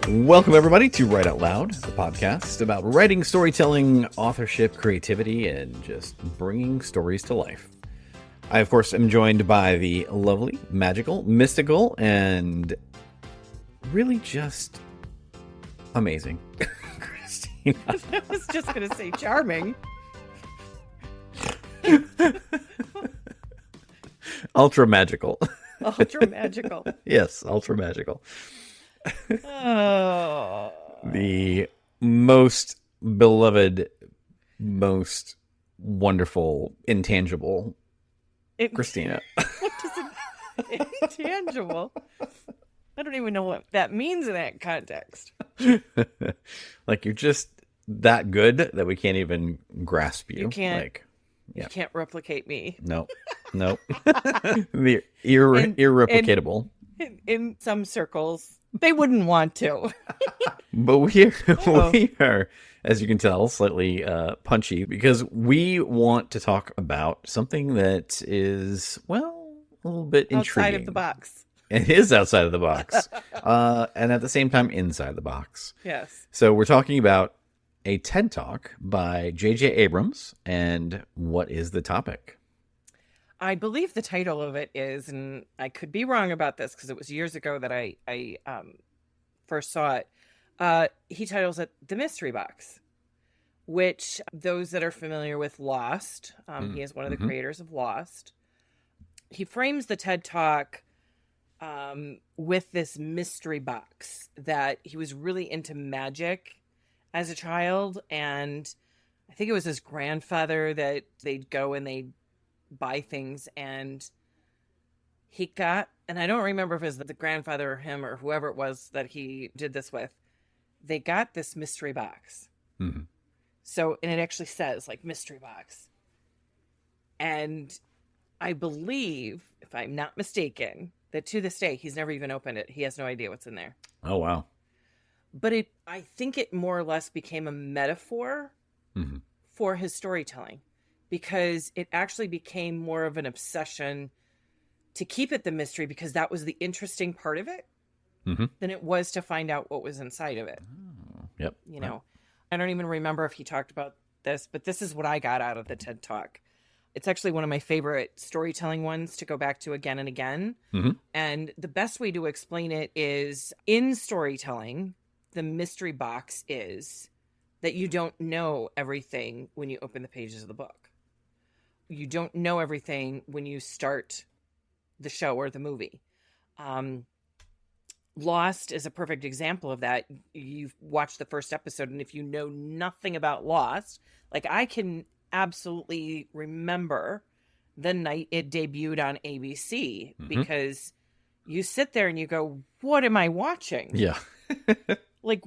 Welcome, everybody, to Write Out Loud, the podcast about writing, storytelling, authorship, creativity, and just bringing stories to life. I, of course, am joined by the lovely, magical, mystical, and really just amazing Christina. I was just going to say charming. Ultra magical. Ultra magical. Yes, ultra magical. Oh. The most beloved, most wonderful, intangible Christina. What does it intangible? I don't even know what that means in that context. Like, you're just that good that we can't even grasp you. You can't. Like, yeah. You can't replicate me. No. The irreplicatable. In some circles, they wouldn't want to. But we are, as you can tell, slightly punchy because we want to talk about something that is, well, a little bit intriguing. Outside of the box. It is outside of the box. And at the same time, inside the box. Yes. So we're talking about a TED Talk by J.J. Abrams. And what is the topic? I believe the title of it is, and I could be wrong about this because it was years ago that I first saw it. He titles it The Mystery Box, which those that are familiar with Lost, he is one of the creators of Lost. He frames the TED Talk with this mystery box that he was really into magic as a child. And I think it was his grandfather that they'd go and they'd buy things, and he got, and I don't remember if it was the grandfather or him or whoever it was that he did this with, they got this mystery box. Mm-hmm. So, and it actually says like mystery box. And I believe, if I'm not mistaken, that to this day, he's never even opened it. He has no idea what's in there. Oh, wow. But I think it more or less became a metaphor for his storytelling, because it actually became more of an obsession to keep it the mystery, because that was the interesting part of it than it was to find out what was inside of it. Oh, yep. You know, I don't even remember if he talked about this, but this is what I got out of the TED Talk. It's actually one of my favorite storytelling ones to go back to again and again. And the best way to explain it is, in storytelling, the mystery box is that you don't know everything when you open the pages of the book. You don't know everything when you start the show or the movie. Lost is a perfect example of that. You've watched the first episode, and if you know nothing about Lost, like I can absolutely remember the night it debuted on ABC, because you sit there and you go, what am I watching? Yeah. Like,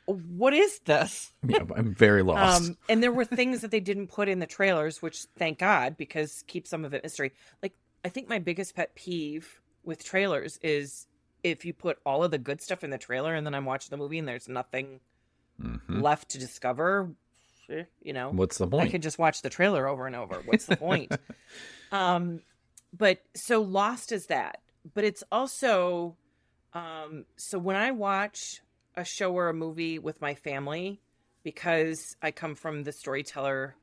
what is this? Yeah, I'm very lost. And there were things that they didn't put in the trailers, which thank God, because keep some of it mystery. Like, I think my biggest pet peeve with trailers is if you put all of the good stuff in the trailer and then I'm watching the movie and there's nothing left to discover, you know, what's the point? I could just watch the trailer over and over. What's the point? But so Lost is that, but it's also, so when I watch a show or a movie with my family, because I come from the storyteller,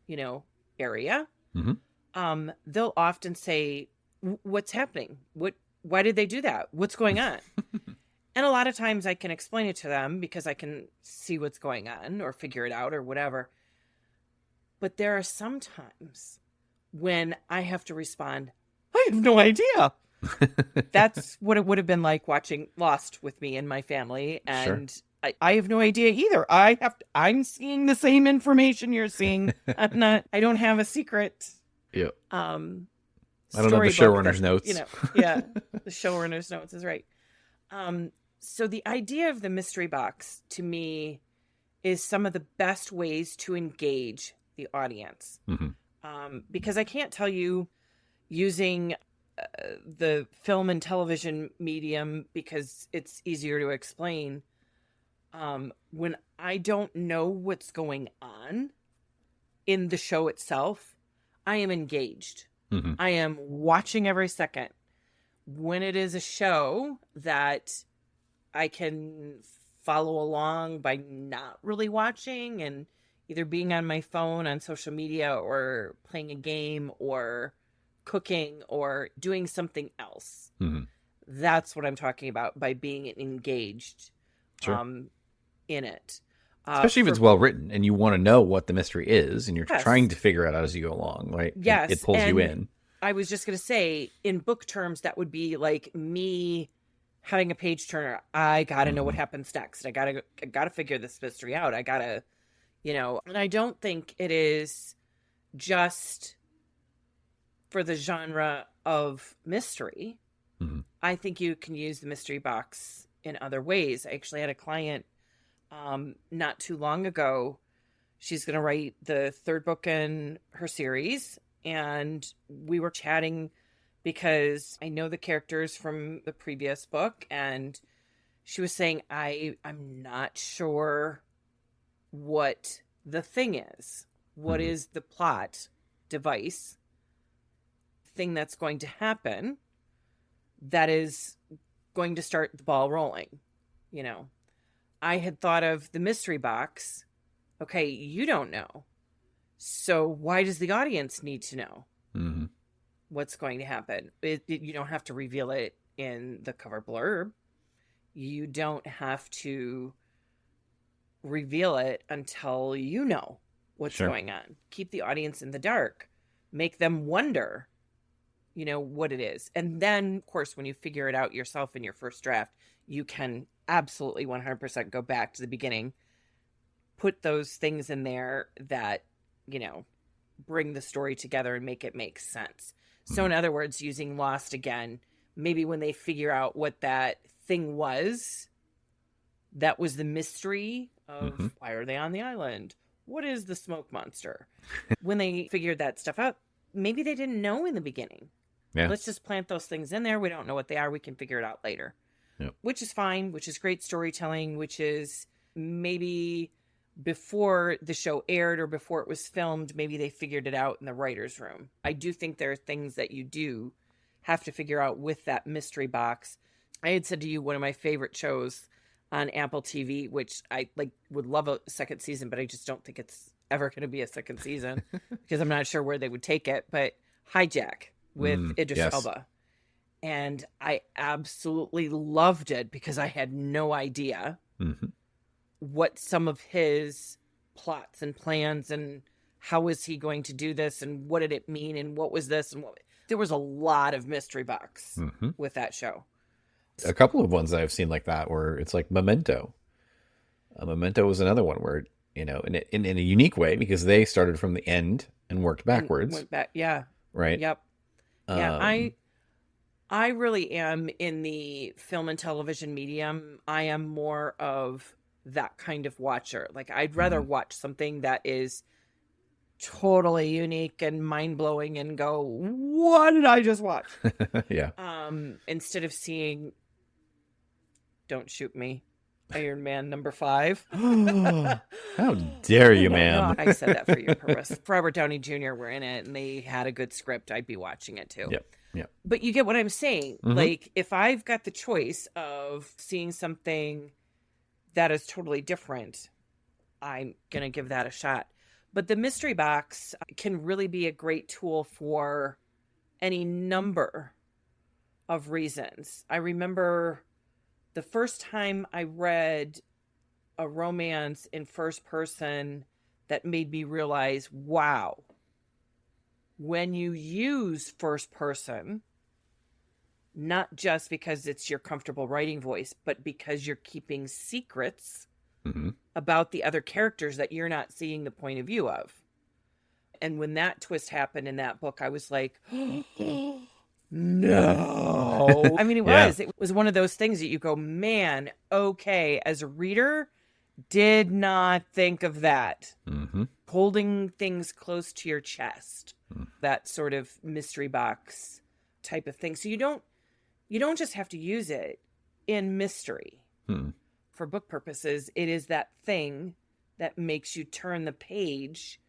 you know, area, they'll often say, what's happening? Why did they do that? What's going on? And a lot of times I can explain it to them because I can see what's going on or figure it out or whatever. But there are some times when I have to respond, I have no idea. That's what it would have been like watching Lost with me and my family. And I have no idea either. I'm seeing the same information you're seeing. I don't have a secret. Yeah. I don't know the Storybook showrunner's notes. yeah, the showrunner's notes is right. So the idea of the mystery box to me is some of the best ways to engage the audience. Because I can't tell you using the film and television medium because it's easier to explain. When I don't know what's going on in the show itself, I am engaged. I am watching every second. When it is a show that I can follow along by not really watching and either being on my phone on social media or playing a game or cooking or doing something else. That's what I'm talking about by being engaged in it. Especially if it's well written and you want to know what the mystery is and you're Yes. trying to figure it out as you go along, right? Yes. It pulls you in. I was just going to say, in book terms, that would be like me having a page turner. I got to know what happens next. I got to figure this mystery out. I got to, and I don't think it is just for the genre of mystery. I think you can use the mystery box in other ways. I actually had a client not too long ago. She's going to write the third book in her series, and we were chatting because I know the characters from the previous book, and she was saying, I'm not sure what the thing is. What is the plot device thing that's going to happen that is going to start the ball rolling? I had thought of the mystery box. Okay, you don't know. So why does the audience need to know what's going to happen? You don't have to reveal it in the cover blurb. You don't have to reveal it until you know what's going on. Keep the audience in the dark. Make them wonder, what it is. And then, of course, when you figure it out yourself in your first draft, you can absolutely 100% go back to the beginning, put those things in there that, bring the story together and make it make sense. So in other words, using Lost again, maybe when they figure out what that thing was, that was the mystery of why are they on the island? What is the smoke monster? When they figured that stuff out, maybe they didn't know in the beginning. Yeah. Let's just plant those things in there. We don't know what they are. We can figure it out later. Yep. Which is fine, which is great storytelling, which is maybe before the show aired or before it was filmed, maybe they figured it out in the writer's room. I do think there are things that you do have to figure out with that mystery box. I had said to you, one of my favorite shows on Apple TV, which I would love a second season, but I just don't think it's ever going to be a second season because I'm not sure where they would take it. But Hijack with Idris Elba. And I absolutely loved it because I had no idea what some of his plots and plans and how is he going to do this and what did it mean and what was this and what. There was a lot of mystery box with that show. A couple of ones that I've seen like that where it's like Memento. Memento was another one where, in a unique way because they started from the end and worked backwards. Went back, yeah. Right. Yep. Yeah, I really am in the film and television medium. I am more of that kind of watcher. Like I'd rather watch something that is totally unique and mind-blowing and go, what did I just watch? Yeah. Instead of seeing, don't shoot me, Iron Man #5. How dare you, ma'am? I said that for your purpose. If Robert Downey Jr. were in it and they had a good script, I'd be watching it too. Yep. But you get what I'm saying. Like if I've got the choice of seeing something that is totally different, I'm going to give that a shot. But the mystery box can really be a great tool for any number of reasons. I remember the first time I read a romance in first person that made me realize, wow, when you use first person, not just because it's your comfortable writing voice, but because you're keeping secrets about the other characters that you're not seeing the point of view of. And when that twist happened in that book, I was like, no. I mean, it was one of those things that you go, man, okay, as a reader, did not think of that. Holding things close to your chest, that sort of mystery box type of thing. So you don't just have to use it in mystery. For book purposes, it is that thing that makes you turn the page,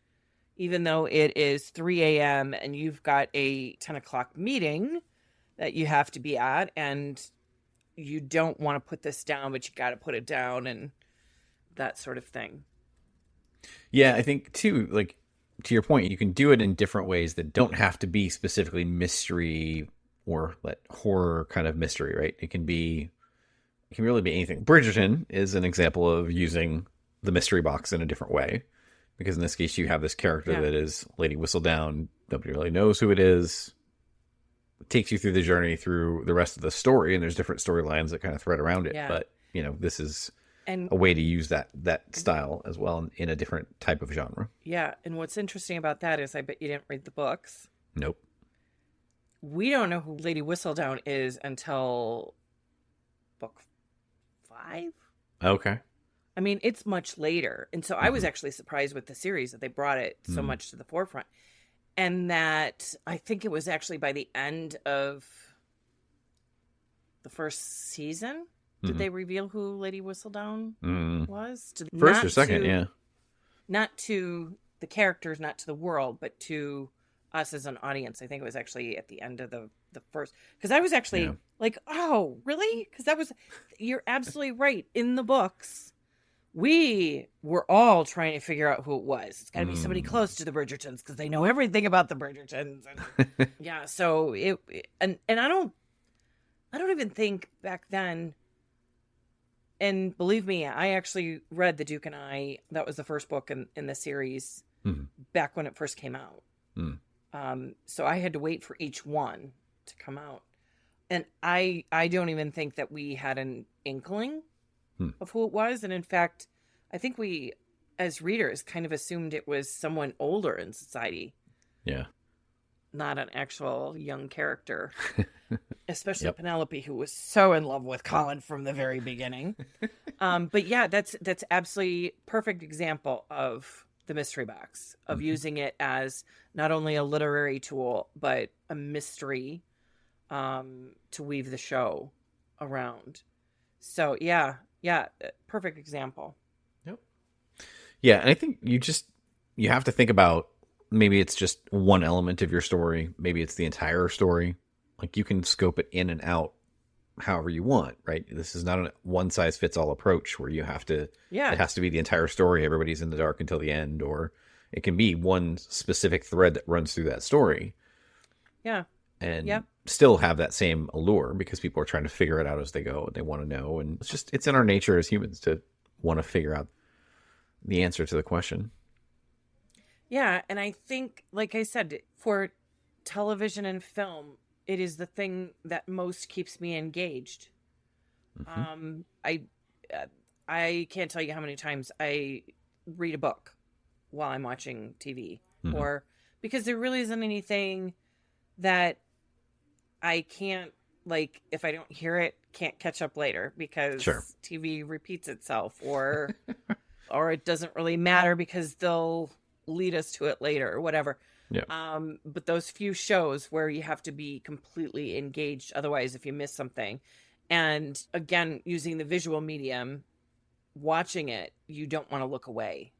even though it is 3 a.m. and you've got a 10 o'clock meeting that you have to be at, and you don't want to put this down, but you got to put it down, and that sort of thing. Yeah, I think too, like, to your point, you can do it in different ways that don't have to be specifically mystery or like horror kind of mystery, right? It can really be anything. Bridgerton is an example of using the mystery box in a different way, because in this case you have this character that is Lady Whistledown. Nobody really knows who it is. It takes you through the journey through the rest of the story, and there's different storylines that kind of thread around it. But this is a way to use that style as well in a different type of genre. Yeah, and what's interesting about that is I bet you didn't read the books. Nope. We don't know who Lady Whistledown is until book 5. Okay. I mean, it's much later. And so I was actually surprised with the series that they brought it so much to the forefront. And that I think it was actually by the end of the first season, did they reveal who Lady Whistledown was? First or second, Not to the characters, not to the world, but to us as an audience. I think it was actually at the end of the first, because I was actually like, oh, really? Because you're absolutely right. In the books, we were all trying to figure out who it was. It's got to be somebody close to the Bridgertons, because they know everything about the Bridgertons. And, so and I don't even think back then. And believe me, I actually read The Duke and I. That was the first book in the series back when it first came out. So I had to wait for each one to come out. And I don't even think that we had an inkling of who it was. And in fact, I think we, as readers, kind of assumed it was someone older in society. Yeah. Not an actual young character. Especially Penelope, who was so in love with Colin from the very beginning. But yeah, that's absolutely perfect example of the mystery box, of using it as not only a literary tool, but a mystery to weave the show around. So yeah, perfect example. Yep. Yeah, and I think you have to think about, maybe it's just one element of your story, maybe it's the entire story. Like, you can scope it in and out however you want, right? This is not a one-size-fits-all approach where you have to, it has to be the entire story, everybody's in the dark until the end, or it can be one specific thread that runs through that story. Yeah. And still have that same allure, because people are trying to figure it out as they go, and they want to know. And it's in our nature as humans to want to figure out the answer to the question. Yeah, and I think, like I said, for television and film, it is the thing that most keeps me engaged. I can't tell you how many times I read a book while I'm watching TV, or because there really isn't anything that I can't, like, if I don't hear it, can't catch up later, because TV repeats itself, or or it doesn't really matter because they'll lead us to it later or whatever. Yeah. But those few shows where you have to be completely engaged, otherwise if you miss something, and again, using the visual medium, watching it, you don't want to look away,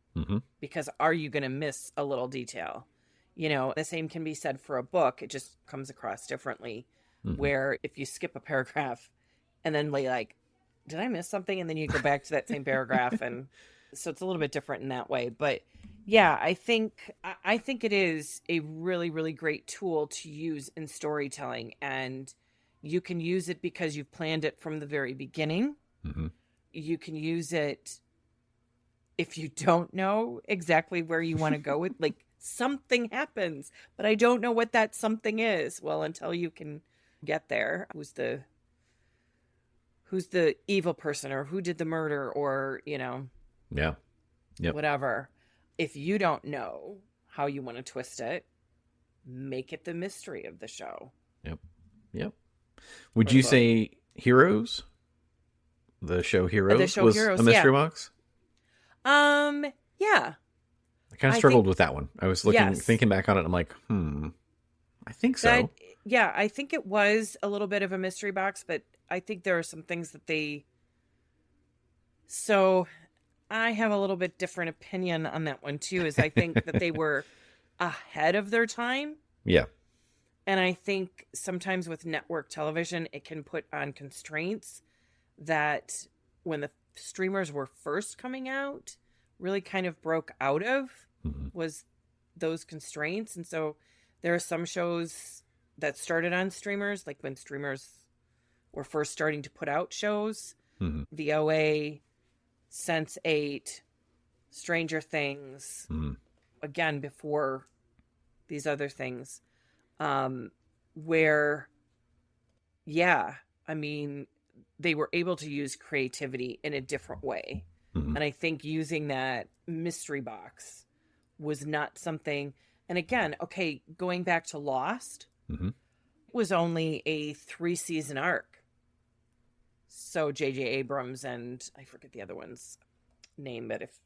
because are you going to miss a little detail? The same can be said for a book. It just comes across differently, where if you skip a paragraph and then like, did I miss something? And then you go back to that same paragraph. And so it's a little bit different in that way. But yeah, I think it is a really, really great tool to use in storytelling. And you can use it because you've planned it from the very beginning. You can use it if you don't know exactly where you want to go with, like, something happens, but I don't know what that something is. Well, until you can get there. Who's the evil person, or who did the murder, or, Yeah. Yep. whatever. If you don't know how you want to twist it, make it the mystery of the show. Yep. Yep. Would you say Heroes? The show Heroes was Heroes, a mystery box? Yeah. I kind of struggled with that one. I was thinking back on it, and I'm like, I think so. I think it was a little bit of a mystery box, but I think there are some things that so I have a little bit different opinion on that one too, is I think that they were ahead of their time. Yeah. And I think sometimes with network television, it can put on constraints that when the streamers were first coming out, really kind of broke out of, was those constraints. And so there are some shows that started on streamers, like when streamers were first starting to put out shows, VOA, Sense8, Stranger Things, again, before these other things, where, I mean, they were able to use creativity in a different way. And I think using that mystery box was not something, and again, okay, going back to Lost, was only a 3-season arc. So J.J. Abrams and I forget the other one's name, but if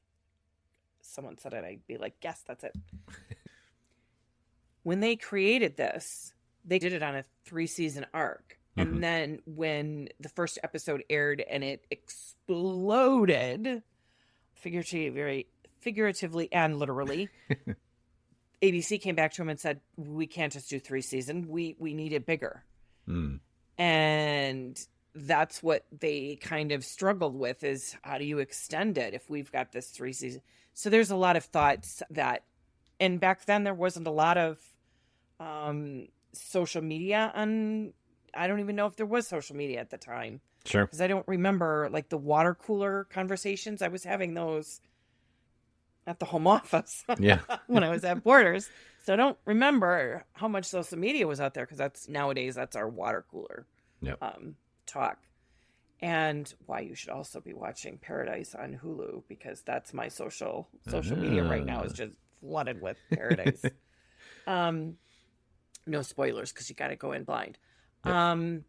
someone said it, I'd be like, yes, that's it. When they created this, they did it on a 3-season arc. And then when the first episode aired and it exploded, figuratively and literally, ABC came back to him and said, we can't just do 3 seasons. We need it bigger. And that's what they kind of struggled with, is how do you extend it if we've got this 3 seasons? So there's a lot of thoughts that, and back then there wasn't a lot of social media on, I don't even know if there was social media at the time. Sure. Because I don't remember, like, the water cooler conversations. I was having those at the home office when I was at Borders. So I don't remember how much social media was out there, because nowadays that's our water cooler talk. And why you should also be watching Paradise on Hulu, because that's my social media right now is just flooded with Paradise. No spoilers, because you got to go in blind. So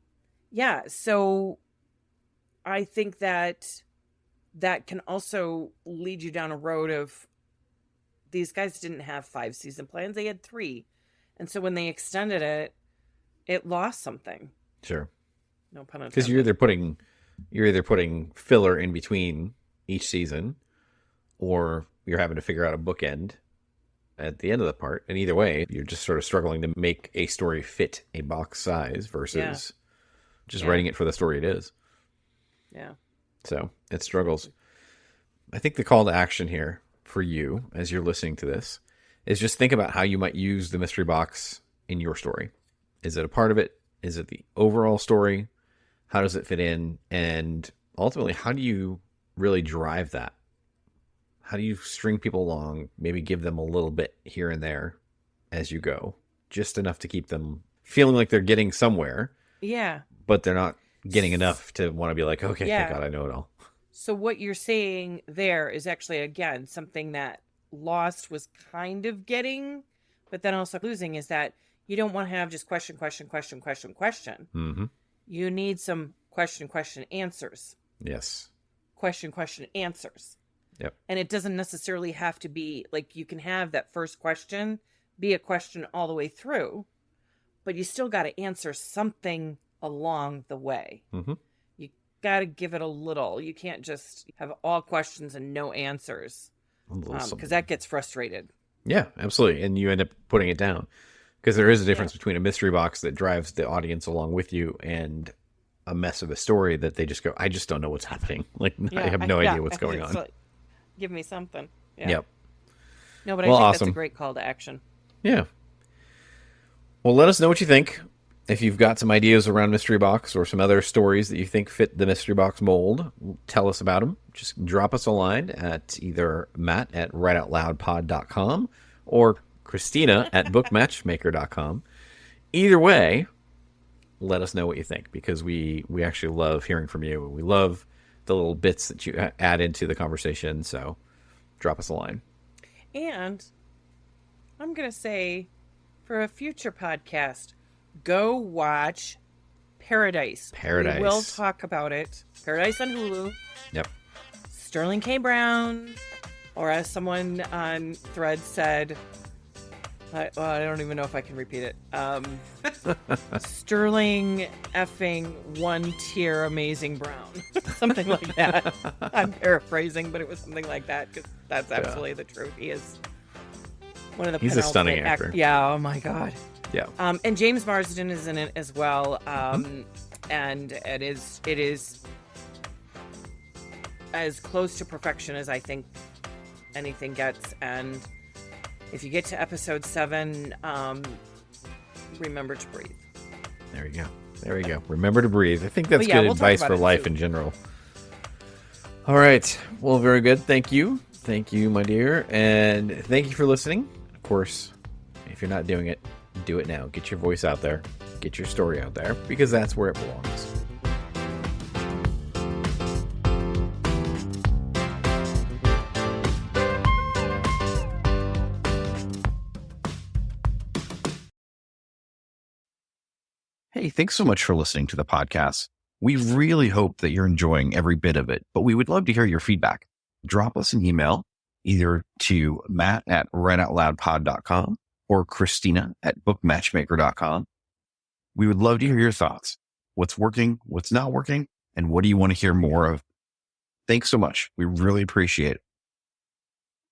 I think that can also lead you down a road of, these guys didn't have 5-season plans, they had 3. And so when they extended it, it lost something. Sure. No pun intended. Because you're either putting filler in between each season, or you're having to figure out a bookend at the end of the part. And either way, you're just sort of struggling to make a story fit a box size versus just writing it for the story it is. Yeah. So it struggles. I think the call to action here for you, as you're listening to this, is just think about how you might use the mystery box in your story. Is it a part of it? Is it the overall story? How does it fit in? And ultimately, how do you really drive that? How do you string people along, maybe give them a little bit here and there as you go, just enough to keep them feeling like they're getting somewhere. Yeah. But they're not getting enough to want to be like, okay, thank God I know it all. So what you're saying there is actually, again, something that Lost was kind of getting, but then also losing, is that you don't want to have just question. Mm-hmm. You need some question, answers. Yes. Question, answers. Yep. And it doesn't necessarily have to be, like, you can have that first question be a question all the way through, but you still got to answer something along the way. Mm-hmm. You got to give it a little. You can't just have all questions and no answers, because that gets frustrated. Yeah, absolutely. And you end up putting it down, because there is a difference between a mystery box that drives the audience along with you and a mess of a story that they just go, I just don't know what's happening. Like, I have no idea what's going on. Like, give me something. Yeah. Yep. No, but I think that's a great call to action. Yeah. Well, let us know what you think. If you've got some ideas around Mystery Box or some other stories that you think fit the Mystery Box mold, tell us about them. Just drop us a line at either matt@writeoutloudpod.com or Christina at bookmatchmaker.com. Either way, let us know what you think, because we actually love hearing from you. We love the little bits that you add into the conversation. So drop us a line. And I'm going to say, for a future podcast, go watch Paradise. Paradise. We will talk about it. Paradise on Hulu. Yep. Sterling K. Brown, or as someone on Thread said, I don't even know if I can repeat it. Sterling effing one tier amazing Brown. Something like that. I'm paraphrasing, but it was something like that, because that's absolutely the truth. He is one of the He's a stunning actor. Yeah, oh my God. Yeah. And James Marsden is in it as well. And it is as close to perfection as I think anything gets. And if you get to episode 7, remember to breathe. There you go. There we go. Remember to breathe. I think that's good advice for life in general. All right. Well, very good. Thank you. Thank you, my dear. And thank you for listening. Of course, if you're not doing it, do it now. Get your voice out there. Get your story out there, because that's where it belongs. Hey, thanks so much for listening to the podcast. We really hope that you're enjoying every bit of it, but we would love to hear your feedback. Drop us an email either to matt@writeoutloudpod.com or christina@bookmatchmaker.com. We would love to hear your thoughts. What's working, what's not working, and what do you want to hear more of? Thanks so much. We really appreciate it.